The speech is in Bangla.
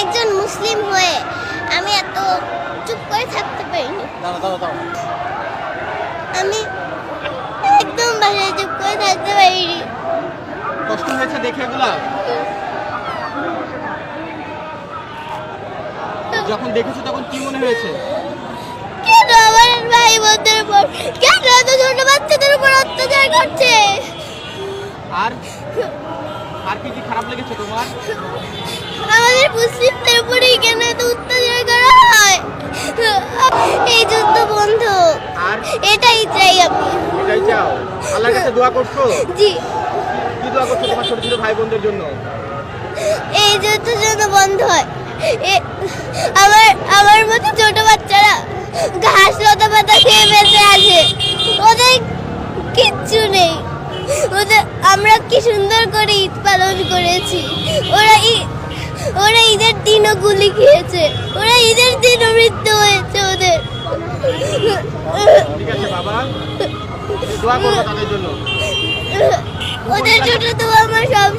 একজন মুসলিম হয়ে আমি এত চুপ করে থাকতে পারিনি। আমি একদম বাসায় চুপ করে থাকতে পারিনি। কষ্ট হয়েছে দেখে এগুলা? যখন দেখেছো তখন কি মনে হয়েছে? কেন আমার ভাই বোনদের উপর, কেন এত ছোট বাচ্চাদের উপর অত্যাচার করছে? আর আর কি কি খারাপ লেগেছে তোমার? আমাদের মুসলিমদের উপরেই কেন এত অত্যাচার করা হয়? এই যুদ্ধ বন্ধ, আর এটাই চাই আমি। এটাই চাও? আল্লাহর কাছে দোয়া করছো? জি। কি দোয়া করছো তোমার ছোট ছোট ভাই বোনদের জন্য? এই যুদ্ধ যেন বন্ধ হয়। আমার আমার মতো ছোট বাচ্চারা ঘাস লতা পাতা খেয়ে বেঁচে আছে, ওদের কিচ্ছু নেই। ওদের আমরা কি সুন্দর করে ঈদ পালন করেছি, ওরা ঈদের দিনও গুলি খেয়েছে, ওরা ঈদের দিনও মৃত্যু হয়েছে ওদের। ঠিক আছে বাবা, দোয়া করবো তাদের জন্য। ওদের জন্য তো আমার সব